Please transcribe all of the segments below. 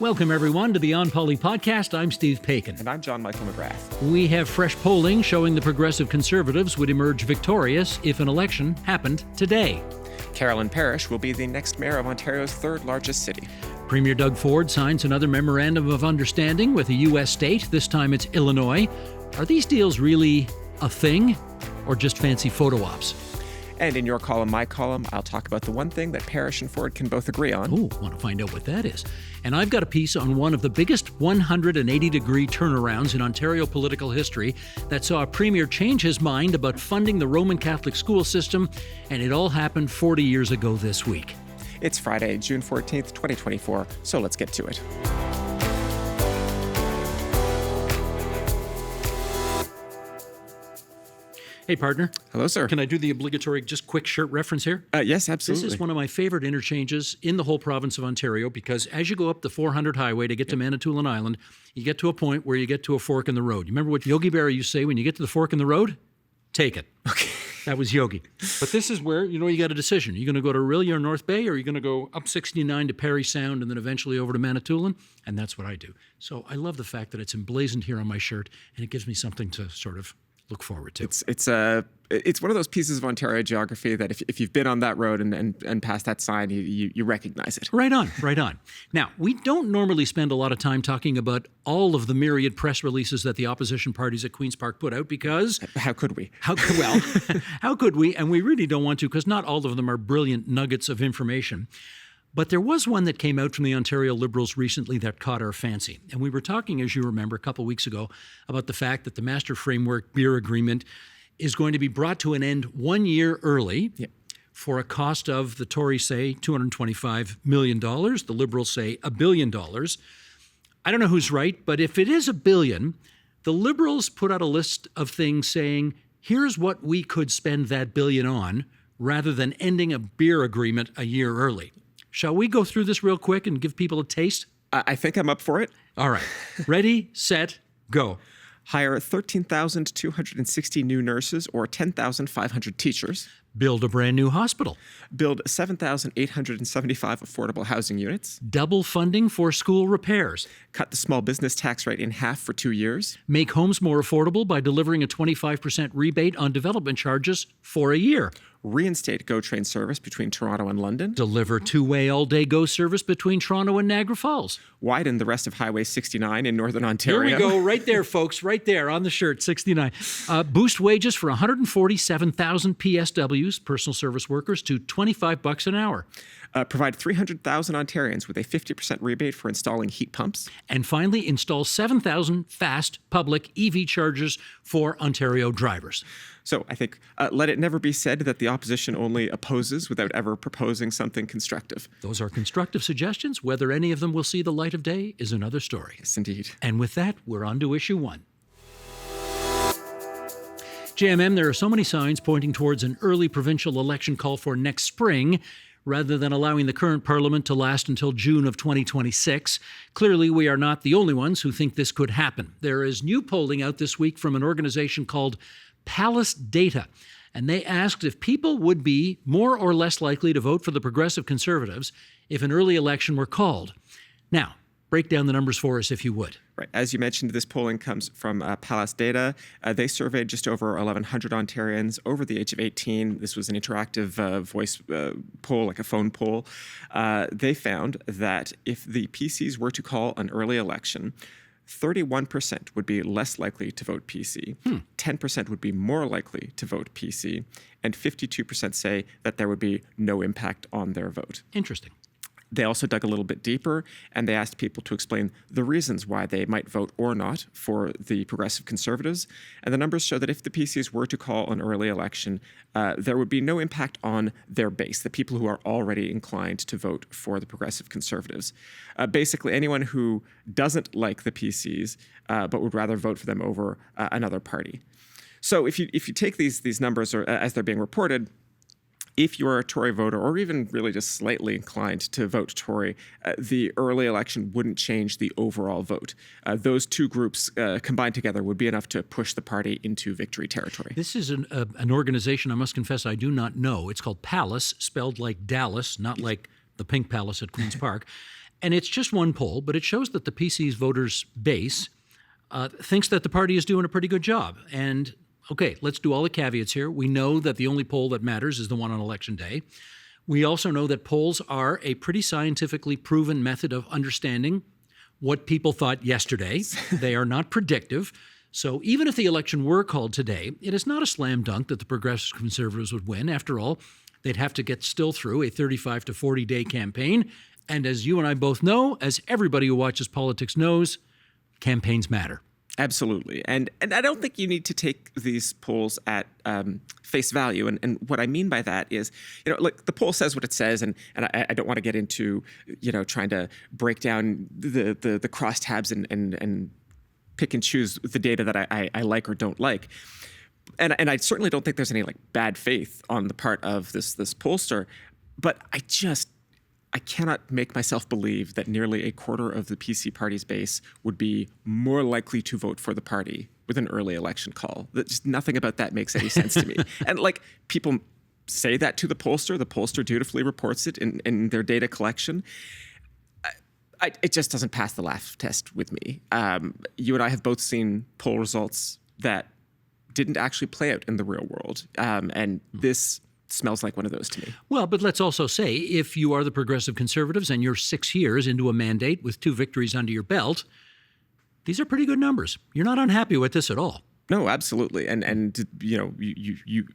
Welcome, everyone, to the Onpoli podcast. I'm Steve Paikin. And I'm John Michael McGrath. We have fresh polling showing the Progressive Conservatives would emerge victorious if an election happened today. Carolyn Parrish will be the next mayor of Ontario's third largest city. Premier Doug Ford signs another memorandum of understanding with a U.S. state. This time it's Illinois. Are these deals really a thing or just fancy photo ops? And in your column, my column, I'll talk about the one thing that Parrish and Ford can both agree on. Oh, want to find out what that is. And I've got a piece on one of the biggest 180-degree turnarounds in Ontario political history that saw a premier change his mind about funding the Roman Catholic school system, and it all happened 40 years ago this week. It's Friday, June 14th, 2024, so let's get to it. Hey, partner. Hello, sir. Can I do the obligatory just quick shirt reference here? Yes, absolutely. This is one of my favorite interchanges in the whole province of Ontario because as you go up the 400 highway to get to Manitoulin Island, you get to a point where you get to a fork in the road. You remember what Yogi Berra used to say when you get to the fork in the road? Take it. Okay. That was Yogi. But this is where, you got a decision. You're going to go to Orillia or North Bay, or you're going to go up 69 to Parry Sound and then eventually over to Manitoulin, and that's what I do. So I love the fact that it's emblazoned here on my shirt, and it gives me something to sort of look forward to. It's one of those pieces of Ontario geography that if you've been on that road and past that sign, you recognize it. Right on, right on. Now, we don't normally spend a lot of time talking about all of the myriad press releases that the opposition parties at Queen's Park put out because... How could we? How could we? And we really don't want to because not all of them are brilliant nuggets of information. But there was one that came out from the Ontario Liberals recently that caught our fancy. And we were talking, as you remember, a couple of weeks ago about the fact that the Master Framework Beer Agreement is going to be brought to an end 1 year early for a cost of, the Tories say, $225 million. The Liberals say $1 billion. I don't know who's right, but if it is $1 billion, the Liberals put out a list of things saying, here's what we could spend that billion on rather than ending a beer agreement a year early. Shall we go through this real quick and give people a taste? I think I'm up for it. All right. Ready, set, go. Hire 13,260 new nurses or 10,500 teachers. Build a brand new hospital. Build 7,875 affordable housing units. Double funding for school repairs. Cut the small business tax rate in half for 2 years. Make homes more affordable by delivering a 25% rebate on development charges for a year. Reinstate GO train service between Toronto and London. Deliver two-way all-day GO service between Toronto and Niagara Falls. Widen the rest of Highway 69 in Northern Ontario. Here we go, right there, folks, right there on the shirt, 69. Boost wages for 147,000 PSWs, personal service workers, to $25 an hour. Provide 300,000 Ontarians with a 50% rebate for installing heat pumps. And finally, install 7,000 fast public EV chargers for Ontario drivers. So I think let it never be said that the opposition only opposes without ever proposing something constructive. Those are constructive suggestions. Whether any of them will see the light of day is another story. Yes, indeed. And with that, we're on to issue one. JMM, there are so many signs pointing towards an early provincial election call for next spring, rather than allowing the current parliament to last until June of 2026. Clearly, we are not the only ones who think this could happen. There is new polling out this week from an organization called Palace Data, and they asked if people would be more or less likely to vote for the Progressive Conservatives if an early election were called. Now, break down the numbers for us if you would. Right. As you mentioned, this polling comes from Palace Data. They surveyed just over 1,100 Ontarians over the age of 18. This was an interactive voice poll, like a phone poll. They found that if the PCs were to call an early election, 31% would be less likely to vote PC, 10% would be more likely to vote PC, and 52% say that there would be no impact on their vote. Interesting. They also dug a little bit deeper, and they asked people to explain the reasons why they might vote or not for the Progressive Conservatives. And the numbers show that if the PCs were to call an early election, there would be no impact on their base, the people who are already inclined to vote for the Progressive Conservatives. Basically, anyone who doesn't like the PCs but would rather vote for them over another party. So if you take these numbers as they're being reported, if you're a Tory voter or even really just slightly inclined to vote Tory, the early election wouldn't change the overall vote. Those two groups combined together would be enough to push the party into victory territory. This is an organization, I must confess, I do not know. It's called Palace, spelled like Dallas, not like the Pink Palace at Queen's Park. And it's just one poll, but it shows that the PC's voters base thinks that the party is doing a pretty good job. And okay, let's do all the caveats here. We know that the only poll that matters is the one on Election Day. We also know that polls are a pretty scientifically proven method of understanding what people thought yesterday. They are not predictive. So even if the election were called today, it is not a slam dunk that the Progressive Conservatives would win. After all, they'd have to get still through a 35 to 40-day campaign. And as you and I both know, as everybody who watches politics knows, campaigns matter. Absolutely. And I don't think you need to take these polls at face value. And what I mean by that is, like the poll says what it says, and I don't want to get into, trying to break down the crosstabs and pick and choose the data that I like or don't like. And I certainly don't think there's any bad faith on the part of this pollster, but I cannot make myself believe that nearly a quarter of the PC party's base would be more likely to vote for the party with an early election call. Just nothing about that makes any sense to me. And people say that to the pollster dutifully reports it in their data collection. It just doesn't pass the laugh test with me. You and I have both seen poll results that didn't actually play out in the real world. And this smells like one of those to me. Well, but let's also say, if you are the Progressive Conservatives and you're 6 years into a mandate with 2 victories under your belt, these are pretty good numbers. You're not unhappy with this at all. No, absolutely. And you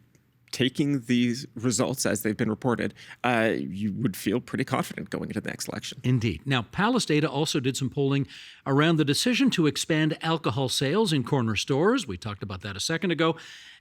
taking these results as they've been reported, you would feel pretty confident going into the next election. Indeed. Now, Palace Data also did some polling around the decision to expand alcohol sales in corner stores. We talked about that a second ago.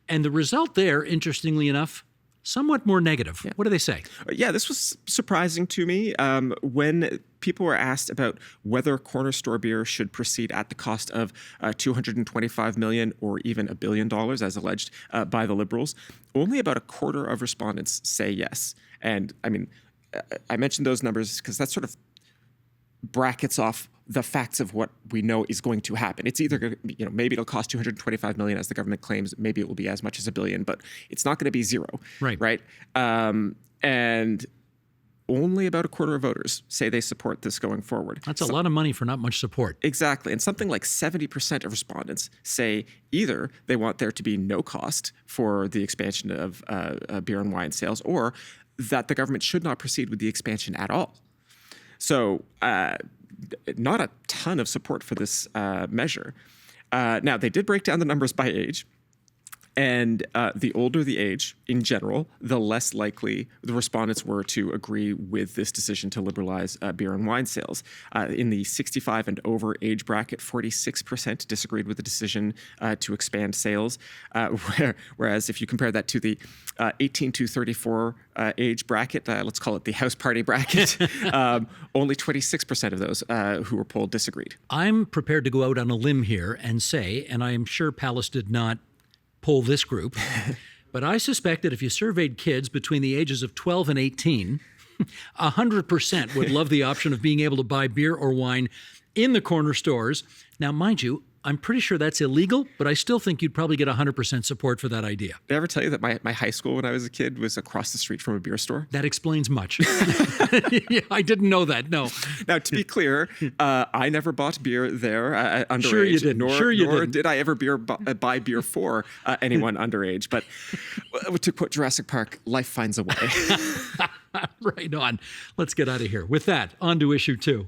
And the result there, interestingly enough, somewhat more negative. Yeah. What do they say? Yeah, this was surprising to me. When people were asked about whether corner store beer should proceed at the cost of $225 million or even $1 billion, as alleged by the Liberals, only about a quarter of respondents say yes. And I mean, I mentioned those numbers because that sort of brackets off the facts of what we know is going to happen. It's either going to, maybe it'll cost $225 million as the government claims. Maybe it will be as much as $1 billion, but it's not going to be zero. Right. And only about a quarter of voters say they support this going forward. That's a lot of money for not much support. Exactly. And something like 70% of respondents say either they want there to be no cost for the expansion of beer and wine sales, or that the government should not proceed with the expansion at all. So not a ton of support for this measure. Now, they did break down the numbers by age. And the older the age, in general, the less likely the respondents were to agree with this decision to liberalize beer and wine sales. In the 65 and over age bracket, 46% disagreed with the decision to expand sales, whereas if you compare that to the 18 to 34 age bracket, let's call it the house party bracket, only 26% of those who were polled disagreed. I'm prepared to go out on a limb here and say, and I am sure Palace did not poll this group, but I suspect that if you surveyed kids between the ages of 12 and 18, 100% would love the option of being able to buy beer or wine in the corner stores. Now, mind you, I'm pretty sure that's illegal, but I still think you'd probably get 100% support for that idea. Did I ever tell you that my high school when I was a kid was across the street from a beer store? That explains much. Yeah, I didn't know that, no. Now, to be clear, I never bought beer there underage. Sure you didn't. Nor did I ever buy beer for anyone underage. But to quote Jurassic Park, life finds a way. Right on. Let's get out of here. With that, on to issue 2.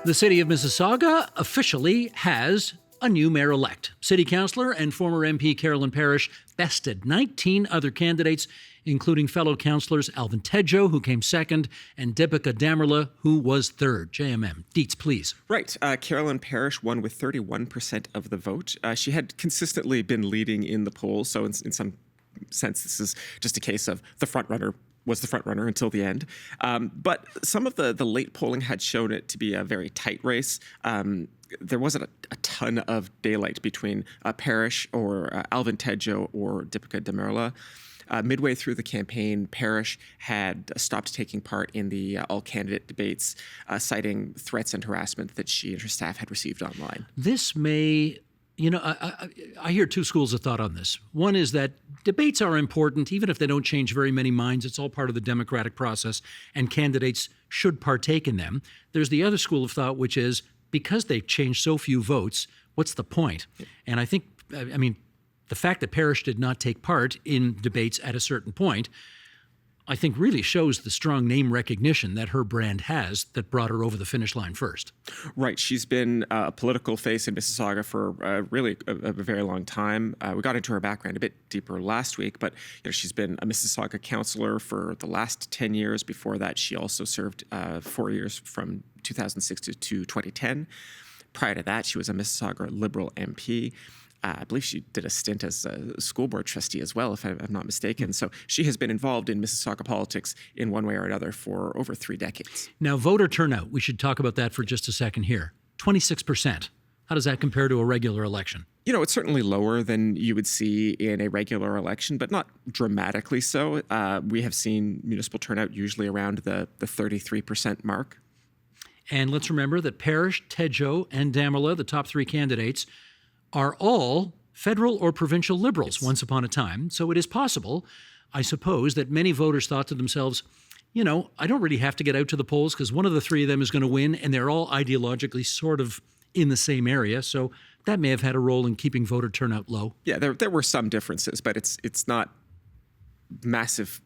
The city of Mississauga officially has a new mayor-elect. City councillor and former MP Carolyn Parrish bested 19 other candidates, including fellow councillors Alvin Tedjo, who came second, and Deepika Damerla, who was third. JMM. Deets, please. Right. Carolyn Parrish won with 31% of the vote. She had consistently been leading in the polls, so in some sense, this is just a case of the front-runner was the front runner until the end. But some of the late polling had shown it to be a very tight race. There wasn't a ton of daylight between Parrish or Alvin Tedjo or Deepika Damerla. Midway through the campaign, Parrish had stopped taking part in the all-candidate debates, citing threats and harassment that she and her staff had received online. This may I hear two schools of thought on this. One is that debates are important, even if they don't change very many minds. It's all part of the democratic process, and candidates should partake in them. There's the other school of thought, which is because they've changed so few votes, what's the point? And I think, the fact that Parrish did not take part in debates at a certain point, I think really shows the strong name recognition that her brand has that brought her over the finish line first. Right. She's been a political face in Mississauga for really a very long time. We got into her background a bit deeper last week, but she's been a Mississauga councillor for the last 10 years. Before that, she also served 4 years from 2006 to 2010. Prior to that, she was a Mississauga Liberal MP. I believe she did a stint as a school board trustee as well, if I'm not mistaken. So she has been involved in Mississauga politics in one way or another for over 3 decades. Now, voter turnout, we should talk about that for just a second here. 26%. How does that compare to a regular election? It's certainly lower than you would see in a regular election, but not dramatically so. We have seen municipal turnout usually around the 33% mark. And let's remember that Parrish, Tedjo, and Damerla, the top 3 candidates, are all federal or provincial Liberals once upon a time. So it is possible, I suppose, that many voters thought to themselves, I don't really have to get out to the polls because one of the 3 of them is going to win, and they're all ideologically sort of in the same area. So that may have had a role in keeping voter turnout low. Yeah, there were some differences, but it's not massive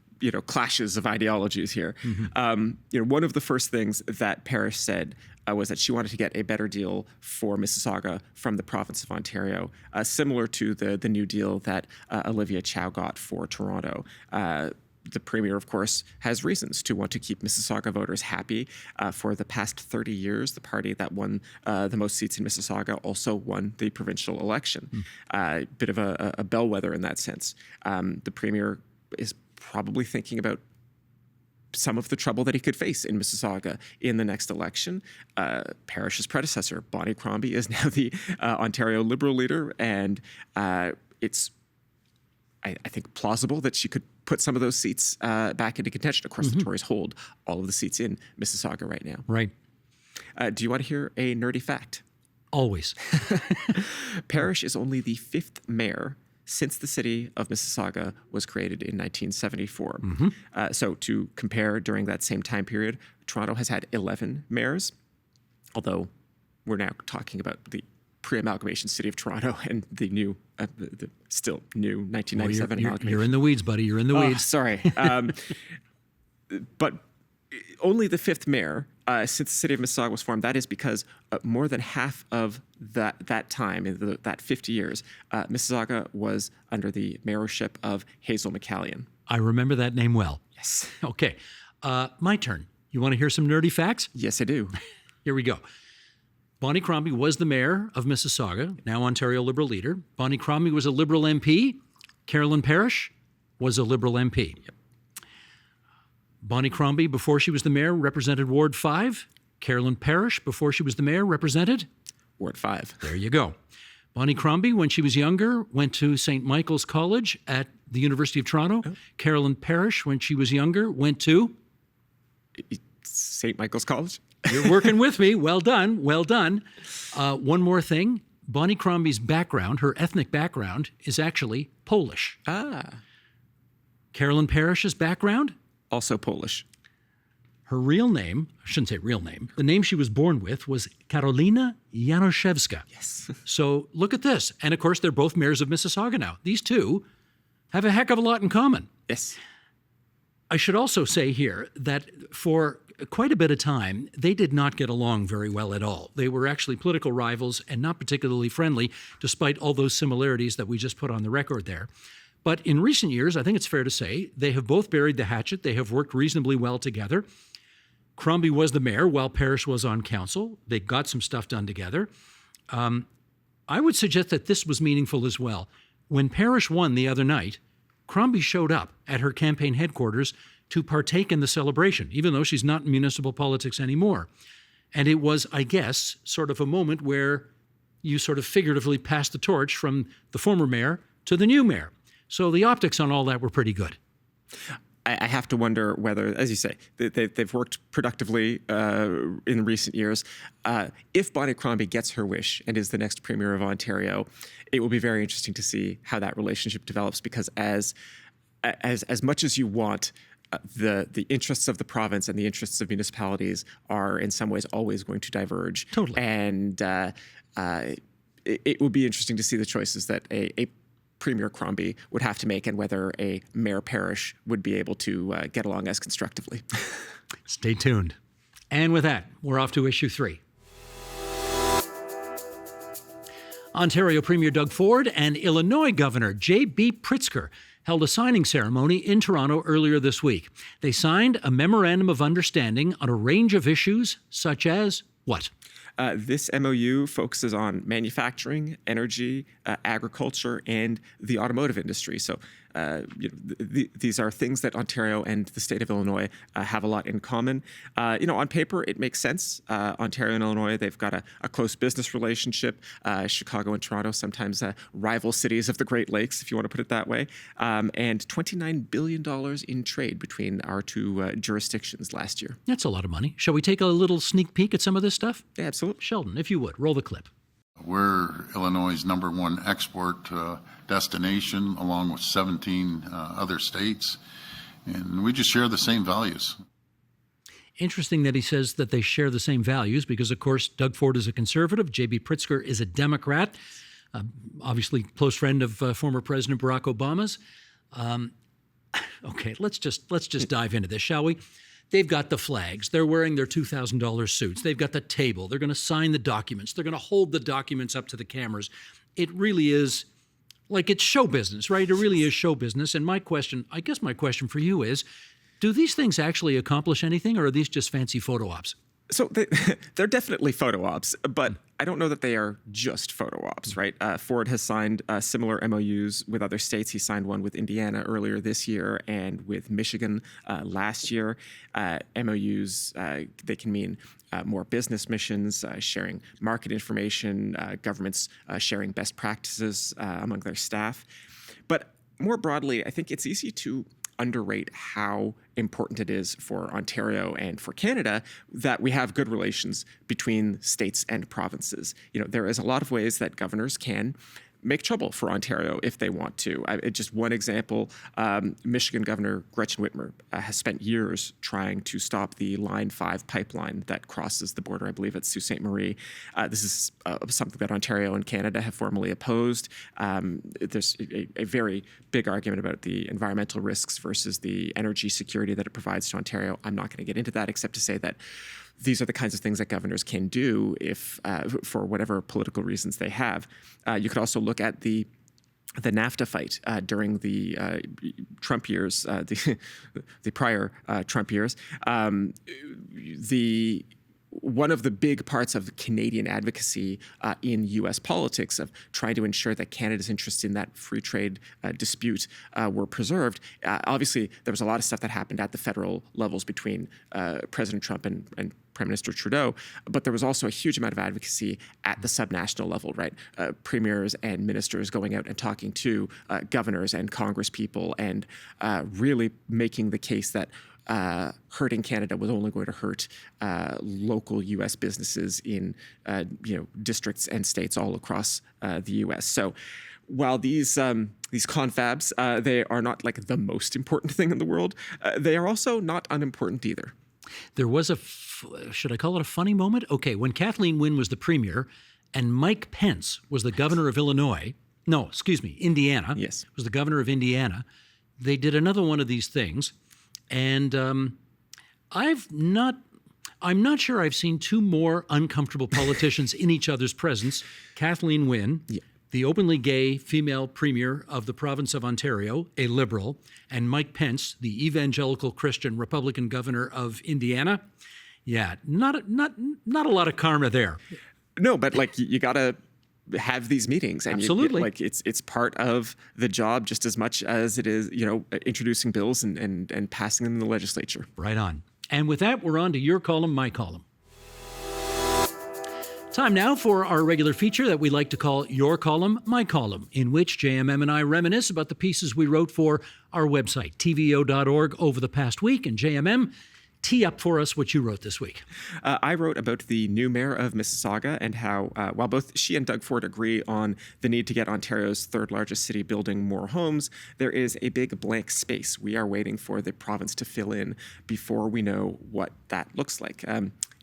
clashes of ideologies here. Mm-hmm. One of the first things that Parrish said was that she wanted to get a better deal for Mississauga from the province of Ontario, similar to the new deal that Olivia Chow got for Toronto. The Premier, of course, has reasons to want to keep Mississauga voters happy. For the past 30 years, the party that won the most seats in Mississauga also won the provincial election. Bit of a bellwether in that sense. The Premier is probably thinking about some of the trouble that he could face in Mississauga in the next election. Parrish's predecessor, Bonnie Crombie, is now the Ontario Liberal leader, and it's, I think, plausible that she could put some of those seats back into contention. Of course, the Tories hold all of the seats in Mississauga right now. Right. Do you want to hear a nerdy fact? Always. Parrish is only the 5th mayor since the city of Mississauga was created in 1974. So to compare, during that same time period, Toronto has had 11 mayors, although we're now talking about the pre-amalgamation city of Toronto and the new, the still new 1997 amalgamation. You're in the weeds, buddy. You're in the weeds. Sorry. But only the 5th mayor since the city of Mississauga was formed. That is because more than half of that time, in that 50 years, Mississauga was under the mayorship of Hazel McCallion. I remember that name well. Yes. Okay. My turn. You want to hear some nerdy facts? Yes, I do. Here we go. Bonnie Crombie was the mayor of Mississauga, now Ontario Liberal leader. Bonnie Crombie was a Liberal MP. Carolyn Parrish was a Liberal MP. Yep. Bonnie Crombie, before she was the mayor, represented Ward 5. Carolyn Parrish, before she was the mayor, represented Ward 5. There you go. Bonnie Crombie, when she was younger, went to St. Michael's College at the University of Toronto. Oh. Carolyn Parrish, when she was younger, went to St. Michael's College. You're working with me. Well done. Well done. One more thing. Bonnie Crombie's background, her ethnic background, is actually Polish. Carolyn Parrish's background? Also Polish. Her real name, I shouldn't say real name, the name she was born with was Karolina Januszewska. Yes. So look at this. And of course, they're both mayors of Mississauga now. These two have a heck of a lot in common. Yes. I should also say here that for quite a bit of time, they did not get along very well at all. They were actually political rivals and not particularly friendly, despite all those similarities that we just put on the record there. But in recent years, I think it's fair to say, they have both buried the hatchet. They have worked reasonably well together. Crombie was the mayor while Parrish was on council. They got some stuff done together. I would suggest that this was meaningful as well. When Parrish won the other night, Crombie showed up at her campaign headquarters to partake in the celebration, even though she's not in municipal politics anymore. And it was, I guess, sort of a moment where you sort of figuratively passed the torch from the former mayor to the new mayor. So the optics on all that were pretty good. I have to wonder whether, as you say, they've worked productively in recent years. If Bonnie Crombie gets her wish and is the next Premier of Ontario, it will be very interesting to see how that relationship develops, because as much as you want, the interests of the province and the interests of municipalities are in some ways always going to diverge. Totally. And it will be interesting to see the choices that a Premier Crombie would have to make, and whether a Mayor Parrish would be able to get along as constructively. Stay tuned. And with that, we're off to issue 3. Ontario Premier Doug Ford and Illinois Governor J.B. Pritzker held a signing ceremony in Toronto earlier this week. They signed a memorandum of understanding on a range of issues, such as what? This MOU focuses on manufacturing, energy, agriculture, and the automotive industry. So these are things that Ontario and the state of Illinois have a lot in common. On paper, it makes sense. Ontario and Illinois, they've got a close business relationship. Chicago and Toronto, sometimes rival cities of the Great Lakes, if you want to put it that way. And $29 billion in trade between our two jurisdictions last year. That's a lot of money. Shall we take a little sneak peek at some of this stuff? Yeah, absolutely. Sheldon, if you would, roll the clip. We're Illinois' #1 export destination, along with 17 other states, and we just share the same values. Interesting that he says that they share the same values, because, of course, Doug Ford is a conservative, J.B. Pritzker is a Democrat, obviously close friend of former President Barack Obama's. Okay, let's just dive into this, shall we? They've got the flags. They're wearing their $2,000 suits. They've got the table. They're going to sign the documents. They're going to hold the documents up to the cameras. It really is like it's show business, right? It really is show business. And my question for you is, do these things actually accomplish anything, or are these just fancy photo ops? So they're definitely photo ops, but I don't know that they are just photo ops, right? Ford has signed similar MOUs with other states. He signed one with Indiana earlier this year and with Michigan last year. MOUs, they can mean more business missions, sharing market information, governments sharing best practices among their staff. But more broadly, I think it's easy to underrate how important it is for Ontario and for Canada that we have good relations between states and provinces. There is a lot of ways that governors can make trouble for Ontario if they want to. Just one example, Michigan Governor Gretchen Whitmer has spent years trying to stop the Line 5 pipeline that crosses the border. I believe it's Sault Ste. Marie. This is something that Ontario and Canada have formally opposed. There's a very big argument about the environmental risks versus the energy security that it provides to Ontario. I'm not going to get into that, except to say that these are the kinds of things that governors can do if, for whatever political reasons they have. You could also look at the NAFTA fight during the Trump years, the prior Trump years. One of the big parts of Canadian advocacy in U.S. politics of trying to ensure that Canada's interests in that free trade dispute were preserved. Obviously, there was a lot of stuff that happened at the federal levels between President Trump and Prime Minister Trudeau, but there was also a huge amount of advocacy at the subnational level, right? Premiers and ministers going out and talking to governors and congresspeople and really making the case that hurting Canada was only going to hurt local U.S. businesses in districts and states all across the U.S. So while these confabs, they are not like the most important thing in the world, they are also not unimportant either. There was should I call it a funny moment? Okay, when Kathleen Wynne was the premier and Mike Pence was the governor of Indiana. Yes. Was the governor of Indiana. They did another one of these things. And I'm not sure I've seen two more uncomfortable politicians in each other's presence. Kathleen Wynne, the openly gay female premier of the province of Ontario, a Liberal, and Mike Pence, the evangelical Christian Republican governor of Indiana. Yeah, not a lot of karma there. No, but you got to have these meetings, and absolutely, it's part of the job just as much as it is introducing bills and passing them in the legislature. Right on. And with that, we're on to your column, my column. Time now for our regular feature that we like to call Your Column, My Column, in which JMM and I reminisce about the pieces we wrote for our website, TVO.org, over the past week. And JMM, tee up for us what you wrote this week. I wrote about the new mayor of Mississauga and how, while both she and Doug Ford agree on the need to get Ontario's third largest city building more homes, there is a big blank space we are waiting for the province to fill in before we know what that looks like.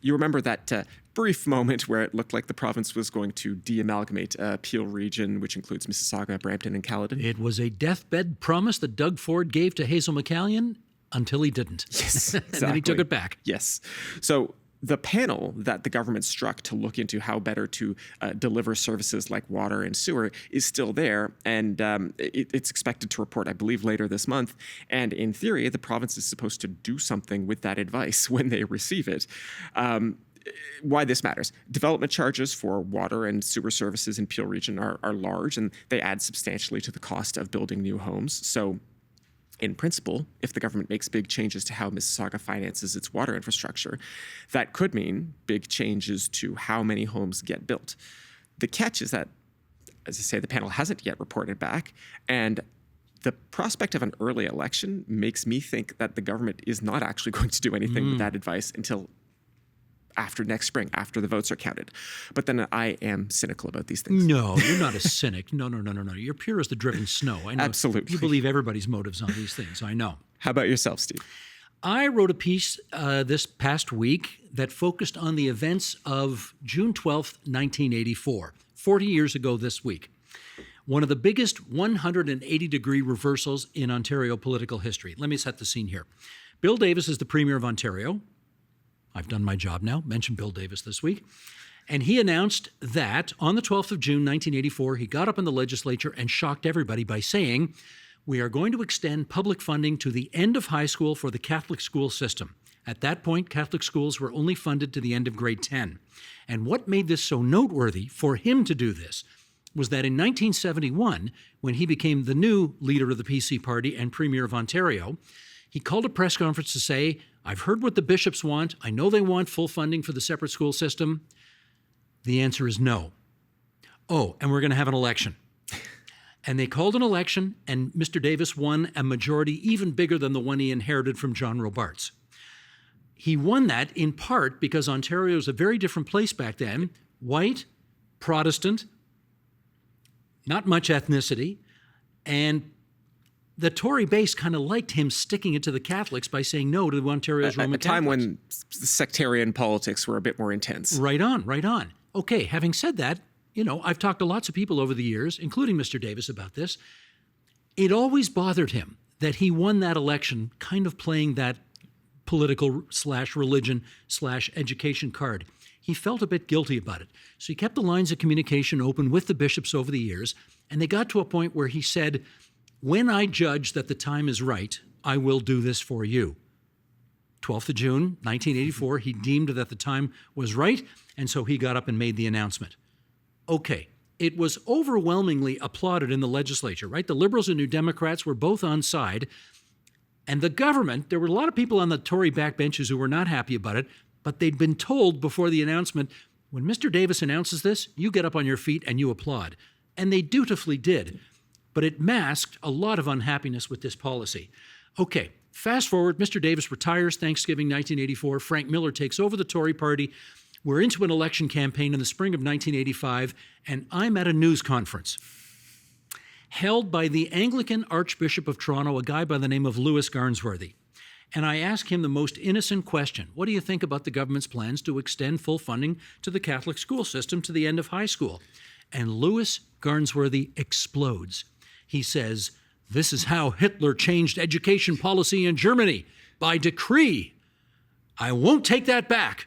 You remember that brief moment where it looked like the province was going to de-amalgamate Peel region, which includes Mississauga, Brampton, and Caledon? It was a deathbed promise that Doug Ford gave to Hazel McCallion until he didn't. Yes, and exactly. then he took it back. Yes. So the panel that the government struck to look into how better to deliver services like water and sewer is still there, and it's expected to report, I believe, later this month. And in theory, the province is supposed to do something with that advice when they receive it. Why this matters. Development charges for water and sewer services in Peel region are large, and they add substantially to the cost of building new homes. So in principle, if the government makes big changes to how Mississauga finances its water infrastructure, that could mean big changes to how many homes get built. The catch is that, as I say, the panel hasn't yet reported back, and the prospect of an early election makes me think that the government is not actually going to do anything with that advice until after next spring, after the votes are counted. But then I am cynical about these things. No, you're not a cynic. No. You're pure as the driven snow. I know. Absolutely. You believe everybody's motives on these things. I know. How about yourself, Steve? I wrote a piece this past week that focused on the events of June 12th, 1984, 40 years ago this week. One of the biggest 180-degree reversals in Ontario political history. Let me set the scene here. Bill Davis is the Premier of Ontario. I've done my job now, mentioned Bill Davis this week. And he announced that on the 12th of June, 1984, he got up in the legislature and shocked everybody by saying, we are going to extend public funding to the end of high school for the Catholic school system. At that point, Catholic schools were only funded to the end of grade 10. And what made this so noteworthy for him to do this was that in 1971, when he became the new leader of the PC party and Premier of Ontario, he called a press conference to say, I've heard what the bishops want. I know they want full funding for the separate school system. The answer is no. Oh, and we're going to have an election. And they called an election, and Mr. Davis won a majority even bigger than the one he inherited from John Robarts. He won that in part because Ontario was a very different place back then. White, Protestant, not much ethnicity, and the Tory base kind of liked him sticking it to the Catholics by saying no to Ontario's Roman Catholics. At a time when sectarian politics were a bit more intense. Right on. Okay, having said that, I've talked to lots of people over the years, including Mr. Davis, about this. It always bothered him that he won that election kind of playing that political/religion/education card. He felt a bit guilty about it. So he kept the lines of communication open with the bishops over the years, and they got to a point where he said, when I judge that the time is right, I will do this for you. 12th of June, 1984, he deemed that the time was right, and so he got up and made the announcement. Okay, it was overwhelmingly applauded in the legislature, right? The Liberals and New Democrats were both on side, and the government, there were a lot of people on the Tory backbenches who were not happy about it, but they'd been told before the announcement, when Mr. Davis announces this, you get up on your feet and you applaud. And they dutifully did. But it masked a lot of unhappiness with this policy. Okay, fast forward, Mr. Davis retires Thanksgiving 1984. Frank Miller takes over the Tory party. We're into an election campaign in the spring of 1985, and I'm at a news conference held by the Anglican Archbishop of Toronto, a guy by the name of Louis Garnsworthy. And I ask him the most innocent question. What do you think about the government's plans to extend full funding to the Catholic school system to the end of high school? And Louis Garnsworthy explodes. He says, this is how Hitler changed education policy in Germany, by decree. I won't take that back.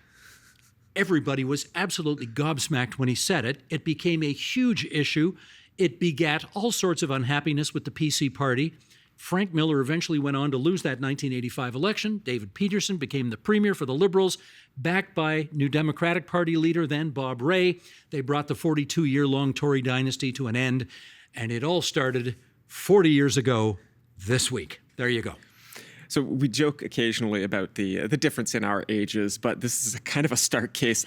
Everybody was absolutely gobsmacked when he said it. It became a huge issue. It begat all sorts of unhappiness with the PC party. Frank Miller eventually went on to lose that 1985 election. David Peterson became the Premier for the Liberals, backed by New Democratic Party leader then Bob Rae. They brought the 42-year-long Tory dynasty to an end. And it all started 40 years ago this week. There you go. So we joke occasionally about the difference in our ages, but this is a kind of a stark case.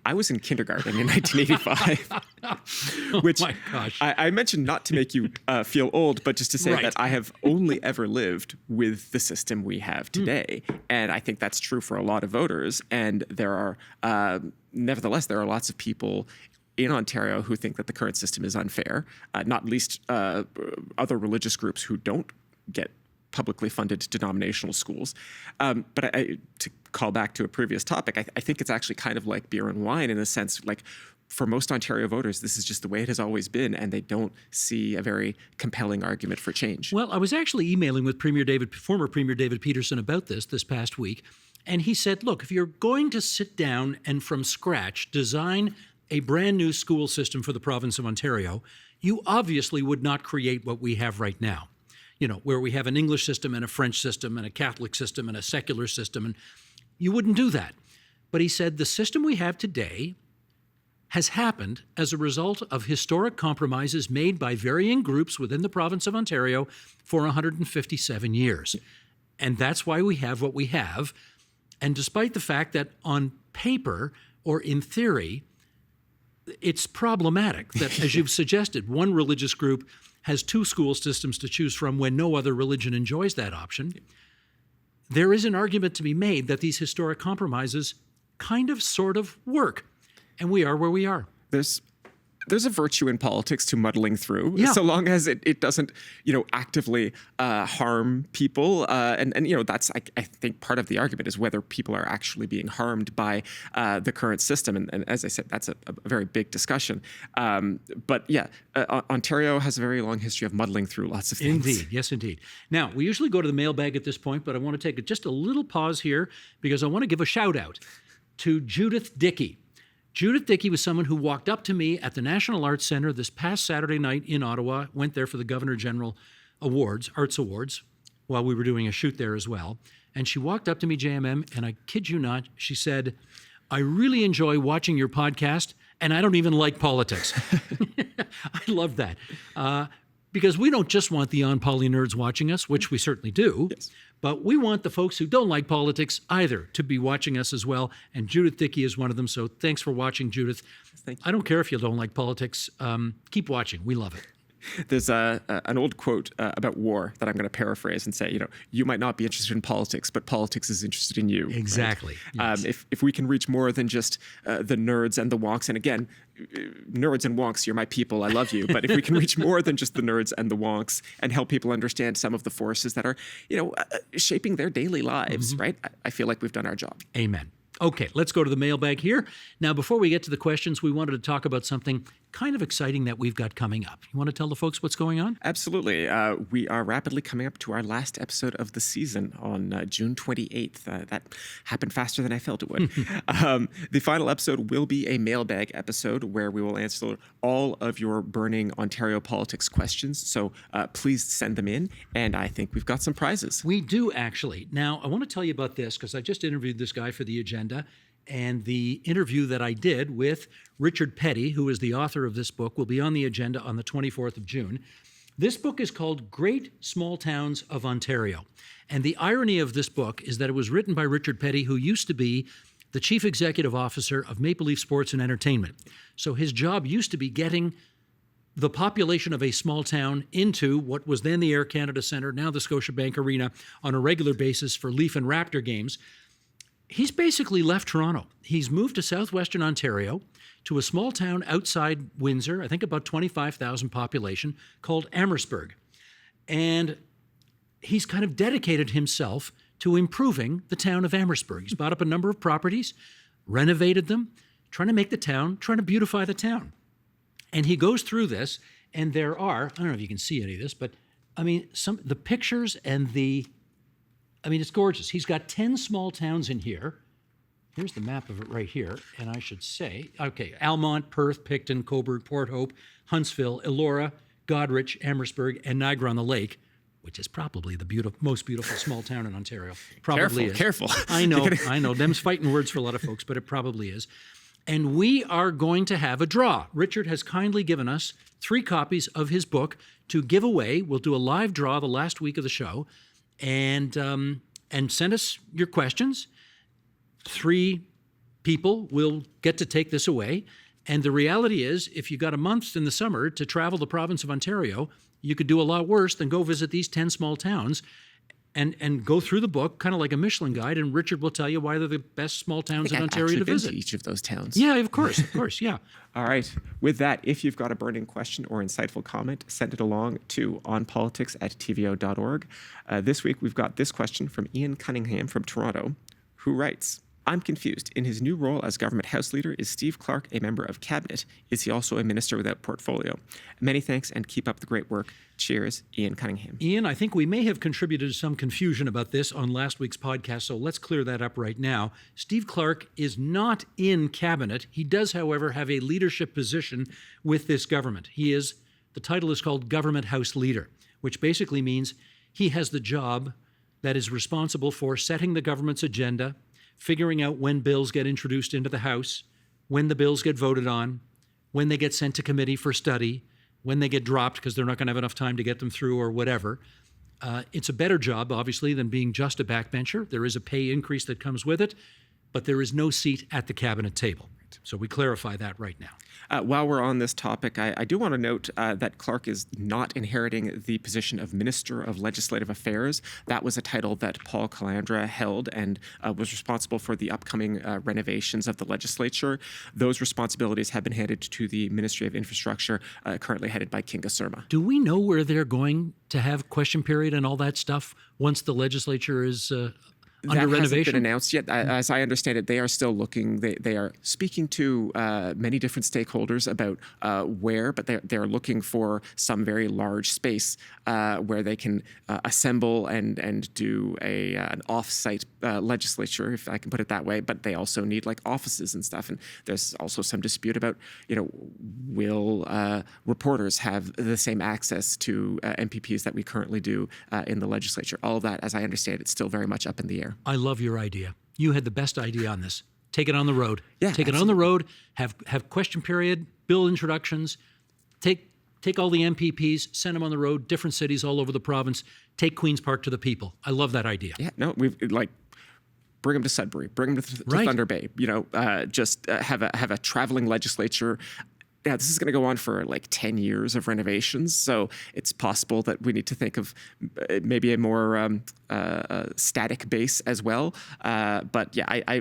I was in kindergarten in 1985, which my gosh. I mentioned not to make you feel old, but just to say that I have only ever lived with the system we have today. And I think that's true for a lot of voters. And there are, nevertheless, there are lots of people in Ontario who think that the current system is unfair, not least other religious groups who don't get publicly funded denominational schools. But to call back to a previous topic, I think it's actually kind of like beer and wine in a sense. Like for most Ontario voters, this is just the way it has always been, and they don't see a very compelling argument for change. Well, I was actually emailing with former Premier David Peterson about this past week, and he said, look, if you're going to sit down and from scratch design a brand new school system for the province of Ontario, you obviously would not create what we have right now. Where we have an English system and a French system and a Catholic system and a secular system, and you wouldn't do that. But he said the system we have today has happened as a result of historic compromises made by varying groups within the province of Ontario for 157 years. And that's why we have what we have. And despite the fact that on paper or in theory, it's problematic that, as you've suggested, one religious group has two school systems to choose from when no other religion enjoys that option. There is an argument to be made that these historic compromises kind of sort of work, and we are where we are. There's a virtue in politics to muddling through, Yeah. so long as it doesn't, actively harm people. And that's, I think, part of the argument is whether people are actually being harmed by the current system. And as I said, that's a very big discussion. But yeah, Ontario has a very long history of muddling through lots of things. Indeed. Yes, indeed. Now, we usually go to the mailbag at this point, but I want to take just a little pause here because I want to give a shout out to Judith Dickey. Judith Dickey was someone who walked up to me at the National Arts Centre this past Saturday night in Ottawa, went there for the Governor General Arts Awards, while we were doing a shoot there as well. And she walked up to me, JMM, and I kid you not, she said, I really enjoy watching your podcast, and I don't even like politics. I love that. Because we don't just want the Onpoli nerds watching us, which we certainly do, Yes. but we want the folks who don't like politics either to be watching us as well. And Judith Dickey is one of them. So thanks for watching, Judith. Thank you. I don't care if you don't like politics. Keep watching. We love it. There's an old quote about war that I'm going to paraphrase and say, you might not be interested in politics, but politics is interested in you. Exactly. Right? Yes. If we can reach more than just the nerds and the wonks, and again, nerds and wonks, you're my people, I love you. But if we can reach more than just the nerds and the wonks and help people understand some of the forces that are, shaping their daily lives, right? I feel like we've done our job. Amen. Okay, let's go to the mailbag here. Now, before we get to the questions, we wanted to talk about something kind of exciting that we've got coming up. You want to tell the folks what's going on? Absolutely. We are rapidly coming up to our last episode of the season on June 28th. That happened faster than I felt it would. The final episode will be a mailbag episode where we will answer all of your burning Ontario politics questions. So please send them in, and I think we've got some prizes. We do, actually. Now, I want to tell you about this because I just interviewed this guy for the agenda. And the interview that I did with Richard Petty, who is the author of this book, will be on the agenda on the 24th of June. This book is called Great Small Towns of Ontario. And the irony of this book is that it was written by Richard Petty, who used to be the chief executive officer of Maple Leaf Sports and Entertainment. So his job used to be getting the population of a small town into what was then the Air Canada Centre, now the Scotiabank Arena, on a regular basis for Leaf and Raptor games. He's basically left Toronto. He's moved to southwestern Ontario to a small town outside Windsor, I think about 25,000 population, called Amherstburg. And he's kind of dedicated himself to improving the town of Amherstburg. He's bought up a number of properties, renovated them, trying to beautify the town. And he goes through this, and there are, I don't know if you can see any of this, but I mean, the pictures and it's gorgeous. He's got 10 small towns in here. Here's the map of it right here. And I should say, okay, Almont, Perth, Picton, Cobourg, Port Hope, Huntsville, Elora, Goderich, Amherstburg, and Niagara-on-the-Lake, which is probably the most beautiful small town in Ontario. Probably is. Careful. I know. Them's fighting words for a lot of folks, but it probably is. And we are going to have a draw. Richard has kindly given us 3 copies of his book to give away. We'll do a live draw the last week of the show. and send us your questions. 3 people will get to take this away. And the reality is, if you got a month in the summer to travel the province of Ontario, you could do a lot worse than go visit these 10 small towns and go through the book, kind of like a Michelin guide, and Richard will tell you why they're the best small towns in Ontario to visit. Each of those towns. Yeah, of course, yeah. All right. With that, if you've got a burning question or insightful comment, send it along to onpolitics@tvo.org. This week, we've got this question from Ian Cunningham from Toronto, who writes, I'm confused. In his new role as government House Leader, is Steve Clark a member of Cabinet? Is he also a minister without portfolio? Many thanks and keep up the great work. Cheers, Ian Cunningham. Ian, I think we may have contributed to some confusion about this on last week's podcast, so let's clear that up right now. Steve Clark is not in Cabinet. He does, however, have a leadership position with this government. The title is called Government House Leader, which basically means he has the job that is responsible for setting the government's agenda, figuring out when bills get introduced into the House, when the bills get voted on, when they get sent to committee for study, when they get dropped because they're not going to have enough time to get them through or whatever. It's a better job, obviously, than being just a backbencher. There is a pay increase that comes with it, but there is no seat at the cabinet table. So we clarify that right now. While we're on this topic, I do want to note that Clark is not inheriting the position of Minister of Legislative Affairs. That was a title that Paul Calandra held and was responsible for the upcoming renovations of the legislature. Those responsibilities have been handed to the Ministry of Infrastructure, currently headed by Kinga Surma. Do we know where they're going to have question period and all that stuff once the legislature is under renovation? That hasn't been announced yet. As I understand it, they are still looking. They are speaking to many different stakeholders about where, but they're looking for some very large space where they can assemble and do an off-site legislature, if I can put it that way. But they also need like offices and stuff. And there's also some dispute about, will reporters have the same access to MPPs that we currently do in the legislature? All of that, as I understand it, still very much up in the air. I love your idea. You had the best idea on this. Take it on the road. Yeah, take it on the road. Have question period, bill introductions. Take all the MPPs, send them on the road, different cities all over the province. Take Queen's Park to the people. I love that idea. Yeah, no, we've bring them to Sudbury, bring them to Thunder Bay. Just have a traveling legislature. Yeah, this is going to go on for like 10 years of renovations, so it's possible that we need to think of maybe a more static base as well. But yeah,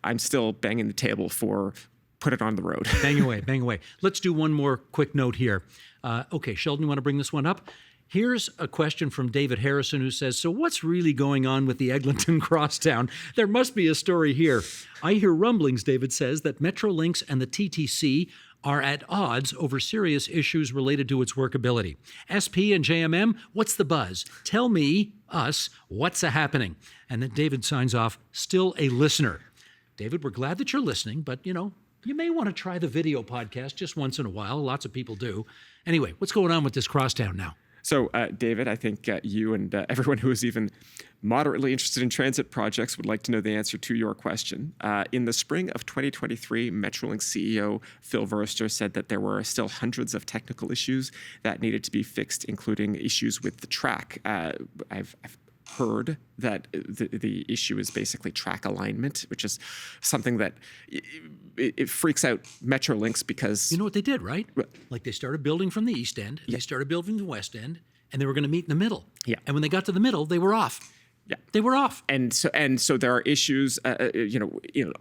I'm still banging the table for put it on the road. Bang away, bang away. Let's do one more quick note here. Okay, Sheldon, you want to bring this one up? Here's a question from David Harrison who says, so what's really going on with the Eglinton Crosstown? There must be a story here. I hear rumblings, David says, that Metrolinx and the TTC are at odds over serious issues related to its workability. SP and JMM, what's the buzz? Tell me, us, what's happening? And then David signs off, still a listener. David, we're glad that you're listening, but you may want to try the video podcast just once in a while. Lots of people do. Anyway, what's going on with this crosstown now? So, David, I think you and everyone who is even moderately interested in transit projects would like to know the answer to your question. In the spring of 2023, Metrolinx CEO Phil Verster said that there were still hundreds of technical issues that needed to be fixed, including issues with the track. I've heard that the issue is basically track alignment, which is something that it freaks out Metrolinx because... You know what they did, right? Like they started building from the east end, and they started building from the west end, and they were going to meet in the middle. Yeah. And when they got to the middle, they were off. Yeah. They were off. And so there are issues, the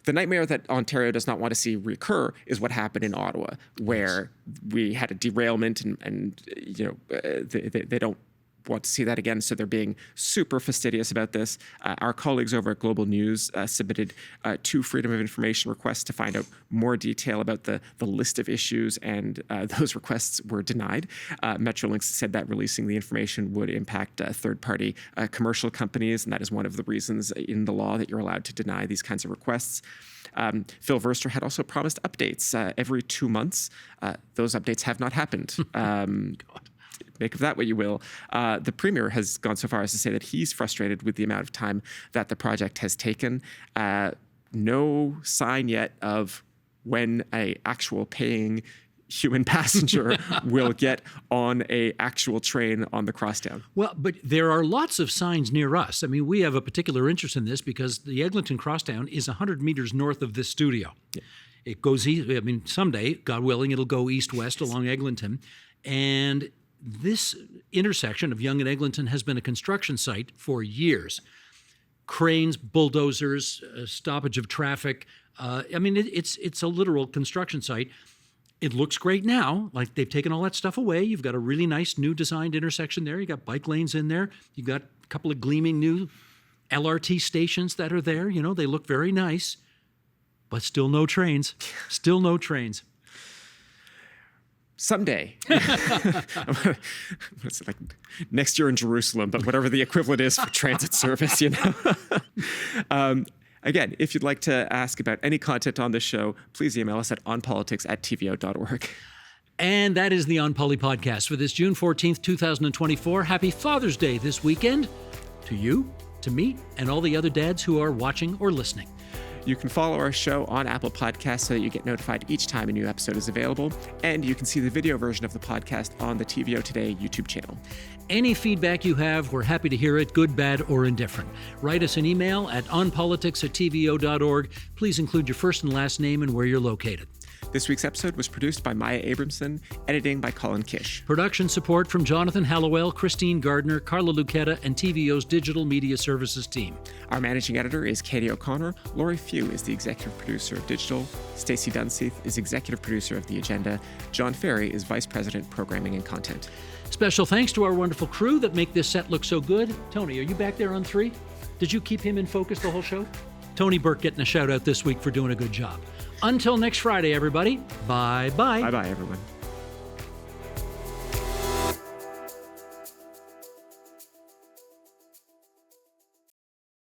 nightmare that Ontario does not want to see recur is what happened in Ottawa, where we had a derailment and they don't want to see that again, so they're being super fastidious about this. Our colleagues over at Global News submitted 2 Freedom of Information requests to find out more detail about the list of issues, and those requests were denied. Metrolinx said that releasing the information would impact third-party commercial companies, and that is one of the reasons in the law that you're allowed to deny these kinds of requests. Phil Verster had also promised updates every 2 months. Those updates have not happened. Make of that what you will. The Premier has gone so far as to say that he's frustrated with the amount of time that the project has taken. No sign yet of when an actual paying human passenger will get on a actual train on the crosstown. Well, but there are lots of signs near us. I mean, we have a particular interest in this because the Eglinton Crosstown is 100 meters north of this studio. Yeah. It goes east. I mean, someday, God willing, it'll go east-west along Eglinton. And this intersection of Yonge and Eglinton has been a construction site for years. Cranes, bulldozers, stoppage of traffic. I mean, it's a literal construction site. It looks great now, like they've taken all that stuff away. You've got a really nice new designed intersection there. You got bike lanes in there. You've got a couple of gleaming new LRT stations that are there. You know, they look very nice, but still no trains. Still no trains. Someday. It's like next year in Jerusalem, but whatever the equivalent is for transit service, you know. Again, if you'd like to ask about any content on this show, please email us at onpolitics@tvo.org. And that is the Onpoli podcast for this June 14th, 2024. Happy Father's Day this weekend to you, to me, and all the other dads who are watching or listening. You can follow our show on Apple Podcasts so that you get notified each time a new episode is available. And you can see the video version of the podcast on the TVO Today YouTube channel. Any feedback you have, we're happy to hear it, good, bad, or indifferent. Write us an email at onpolitics@tvo.org. Please include your first and last name and where you're located. This week's episode was produced by Maya Abramson, editing by Colin Kish. Production support from Jonathan Hallowell, Christine Gardner, Carla Lucchetta, and TVO's Digital Media Services team. Our managing editor is Katie O'Connor. Lori Few is the executive producer of Digital. Stacey Dunseith is executive producer of The Agenda. John Ferry is vice president, programming and content. Special thanks to our wonderful crew that make this set look so good. Tony, are you back there on 3? Did you keep him in focus the whole show? Tony Burke getting a shout out this week for doing a good job. Until next Friday, everybody. Bye-bye. Bye-bye, everyone.